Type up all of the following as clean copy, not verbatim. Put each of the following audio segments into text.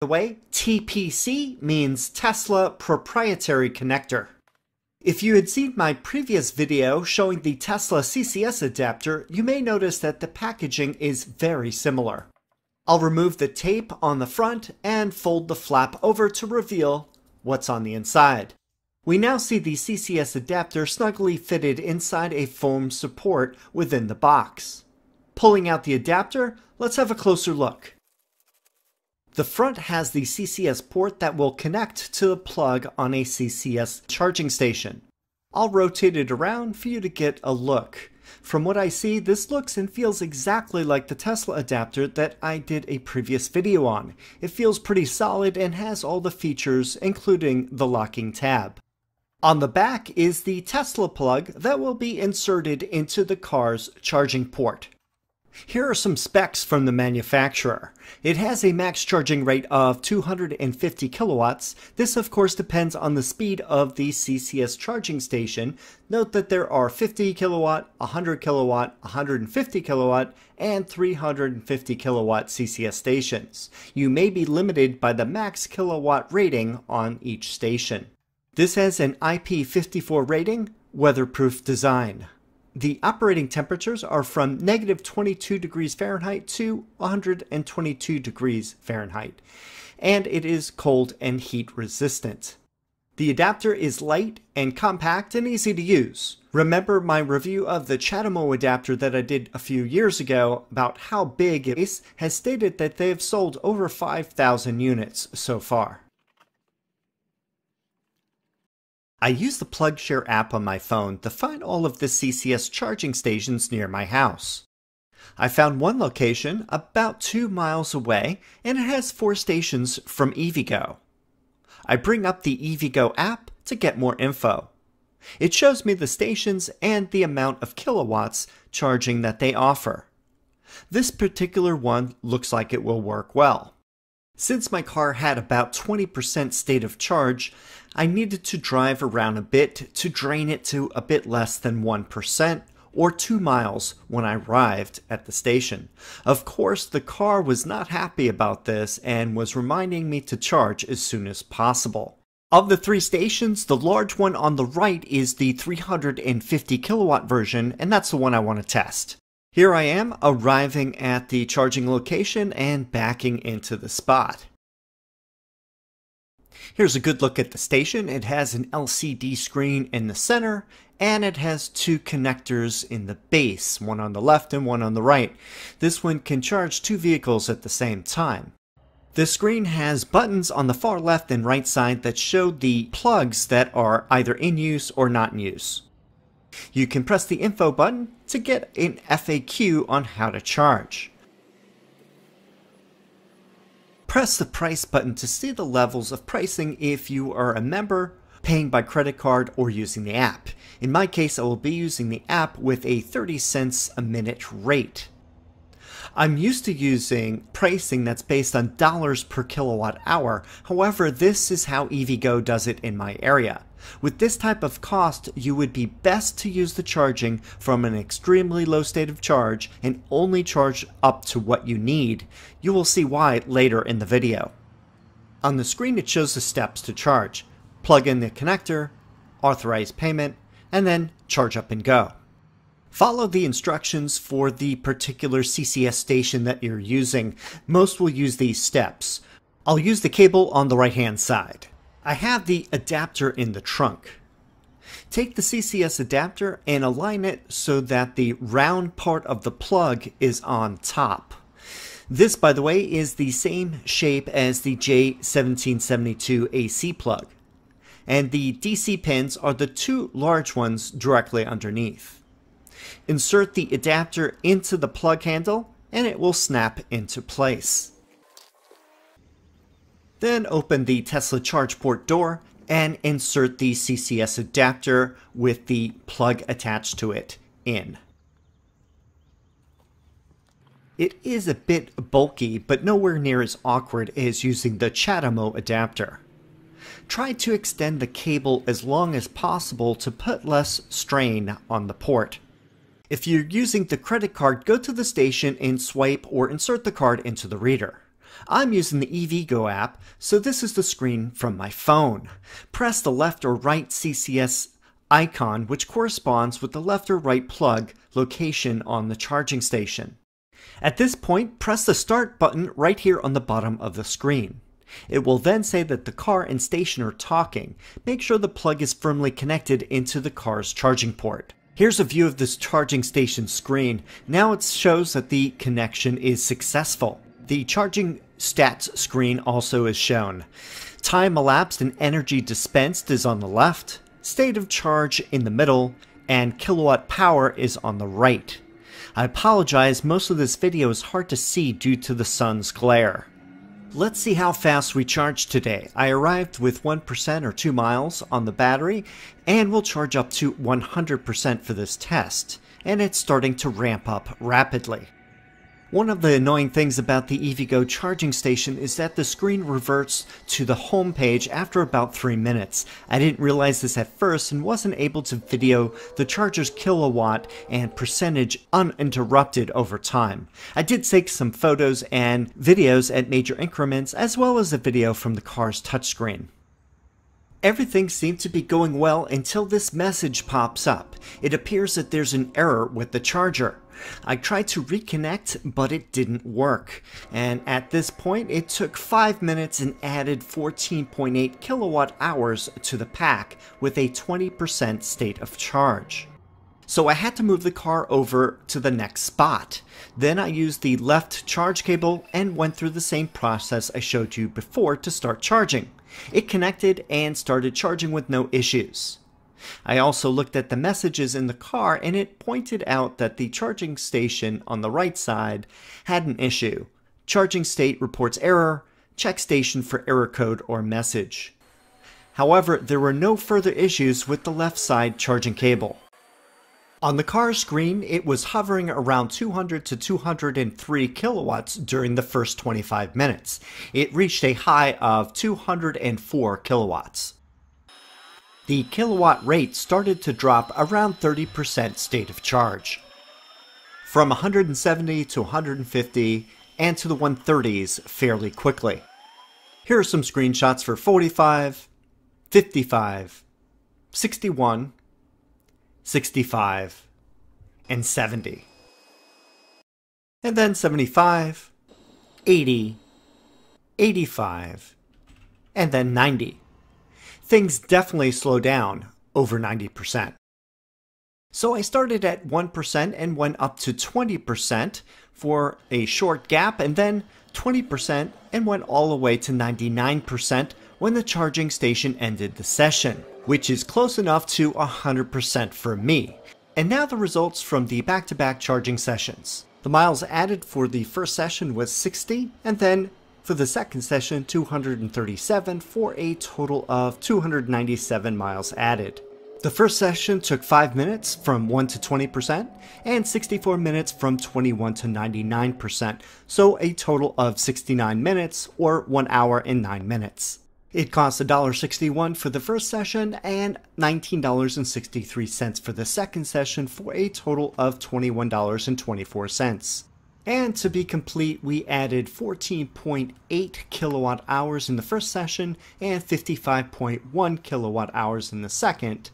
The way, TPC means Tesla Proprietary Connector. If you had seen my previous video showing the Tesla CCS adapter, you may notice that the packaging is very similar. I'll remove the tape on the front and fold the flap over to reveal what's on the inside. We now see the CCS adapter snugly fitted inside a foam support within the box. Pulling out the adapter, let's have a closer look. The front has the CCS port that will connect to the plug on a CCS charging station. I'll rotate it around for you to get a look. From what I see, this looks and feels exactly like the Tesla adapter that I did a previous video on. It feels pretty solid and has all the features, including the locking tab. On the back is the Tesla plug that will be inserted into the car's charging port. Here are some specs from the manufacturer. It has a max charging rate of 250 kilowatts. This of course depends on the speed of the CCS charging station. Note that there are 50 kilowatt, 100 kilowatt, 150 kilowatt, and 350 kilowatt CCS stations. You may be limited by the max kilowatt rating on each station. This has an IP54 rating, weatherproof design. The operating temperatures are from -22 degrees Fahrenheit to 122 degrees Fahrenheit, and it is cold and heat resistant. The adapter is light and compact and easy to use. Remember my review of the CHAdeMO adapter that I did a few years ago about how big it is, has stated that they have sold over 5,000 units so far. I use the PlugShare app on my phone to find all of the CCS charging stations near my house. I found one location about 2 miles away, and it has 4 stations from EVgo. I bring up the EVgo app to get more info. It shows me the stations and the amount of kilowatts charging that they offer. This particular one looks like it will work well. Since my car had about 20% state of charge, I needed to drive around a bit to drain it to a bit less than 1%, or 2 miles when I arrived at the station. Of course, the car was not happy about this and was reminding me to charge as soon as possible. Of the 3 stations, the large one on the right is the 350 kilowatt version, and that's the one I want to test. Here I am arriving at the charging location and backing into the spot. Here's a good look at the station. It has an LCD screen in the center, and it has 2 connectors in the base, one on the left and one on the right. This one can charge 2 vehicles at the same time. The screen has buttons on the far left and right side that show the plugs that are either in use or not in use. You can press the info button to get an FAQ on how to charge. Press the price button to see the levels of pricing if you are a member, paying by credit card, or using the app. In my case, I will be using the app with a 30 cents a minute rate. I'm used to using pricing that's based on dollars per kilowatt hour. However, this is how EVgo does it in my area. With this type of cost, you would be best to use the charging from an extremely low state of charge and only charge up to what you need. You will see why later in the video. On the screen it shows the steps to charge. Plug in the connector, authorize payment, and then charge up and go. Follow the instructions for the particular CCS station that you're using. Most will use these steps. I'll use the cable on the right hand side. I have the adapter in the trunk. Take the CCS adapter and align it so that the round part of the plug is on top. This, by the way, is the same shape as the J1772 AC plug. And the DC pins are the 2 large ones directly underneath. Insert the adapter into the plug handle and it will snap into place. Then open the Tesla charge port door and insert the CCS adapter with the plug attached to it in. It is a bit bulky, but nowhere near as awkward as using the CHAdeMO adapter. Try to extend the cable as long as possible to put less strain on the port. If you're using the credit card, go to the station and swipe or insert the card into the reader. I'm using the EVgo app, so this is the screen from my phone. Press the left or right CCS icon, which corresponds with the left or right plug location on the charging station. At this point, press the Start button right here on the bottom of the screen. It will then say that the car and station are talking. Make sure the plug is firmly connected into the car's charging port. Here's a view of this charging station screen. Now it shows that the connection is successful. The charging stats screen also is shown. Time elapsed and energy dispensed is on the left, state of charge in the middle, and kilowatt power is on the right. I apologize, most of this video is hard to see due to the sun's glare. Let's see how fast we charged today. I arrived with 1% or 2 miles on the battery, and we'll charge up to 100% for this test, and it's starting to ramp up rapidly. One of the annoying things about the EVgo charging station is that the screen reverts to the home page after about 3 minutes. I didn't realize this at first and wasn't able to video the charger's kilowatt and percentage uninterrupted over time. I did take some photos and videos at major increments, as well as a video from the car's touchscreen. Everything seemed to be going well until this message pops up. It appears that there's an error with the charger. I tried to reconnect, but it didn't work. And at this point, it took 5 minutes and added 14.8 kilowatt hours to the pack with a 20% state of charge. So I had to move the car over to the next spot. Then I used the left charge cable and went through the same process I showed you before to start charging. It connected and started charging with no issues. I also looked at the messages in the car and it pointed out that the charging station on the right side had an issue. Charging state reports error, check station for error code or message. However, there were no further issues with the left side charging cable. On the car screen, it was hovering around 200 to 203 kilowatts during the first 25 minutes. It reached a high of 204 kilowatts. The kilowatt rate started to drop around 30% state of charge. From 170 to 150 and to the 130s fairly quickly. Here are some screenshots for 45, 55, 61, 65, and 70. And then 75, 80, 85, and then 90. Things definitely slow down over 90%. So I started at 1% and went up to 20% for a short gap, and then 20% and went all the way to 99% when the charging station ended the session, which is close enough to 100% for me. And now the results from the back-to-back charging sessions. The miles added for the first session was 60, and then for the second session 237, for a total of 297 miles added. The first session took 5 minutes from 1 to 20% and 64 minutes from 21 to 99%, so a total of 69 minutes or 1 hour and 9 minutes. It cost $1.61 for the first session and $19.63 for the second session, for a total of $21.24. And to be complete, we added 14.8 kilowatt hours in the first session and 55.1 kilowatt hours in the second,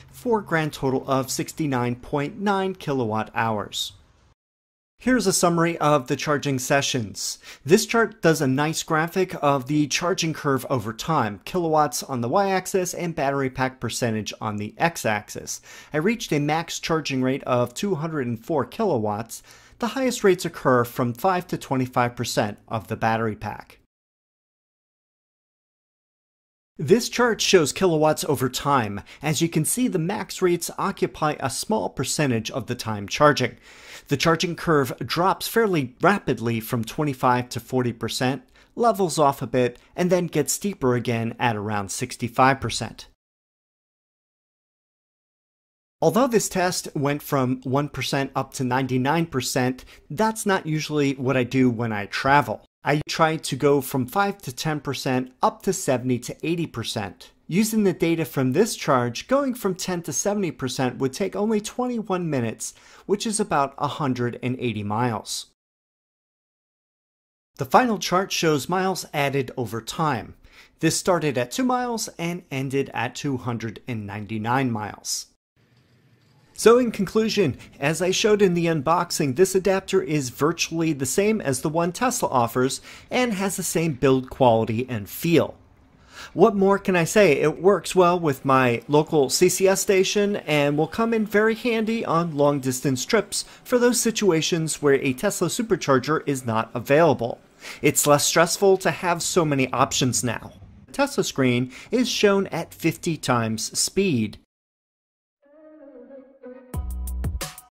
for a grand total of 69.9 kilowatt hours. Here's a summary of the charging sessions. This chart does a nice graphic of the charging curve over time, kilowatts on the y-axis and battery pack percentage on the x-axis. I reached a max charging rate of 204 kilowatts. The highest rates occur from 5 to 25% of the battery pack. This chart shows kilowatts over time. As you can see, the max rates occupy a small percentage of the time charging. The charging curve drops fairly rapidly from 25 to 40%, levels off a bit, and then gets steeper again at around 65%. Although this test went from 1% up to 99%, that's not usually what I do when I travel. I try to go from 5 to 10% up to 70 to 80%. Using the data from this charge, going from 10 to 70% would take only 21 minutes, which is about 180 miles. The final chart shows miles added over time. This started at 2 miles and ended at 299 miles. So in conclusion, as I showed in the unboxing, this adapter is virtually the same as the one Tesla offers and has the same build quality and feel. What more can I say? It works well with my local CCS station and will come in very handy on long distance trips for those situations where a Tesla supercharger is not available. It's less stressful to have so many options now. The Tesla screen is shown at 50 times speed.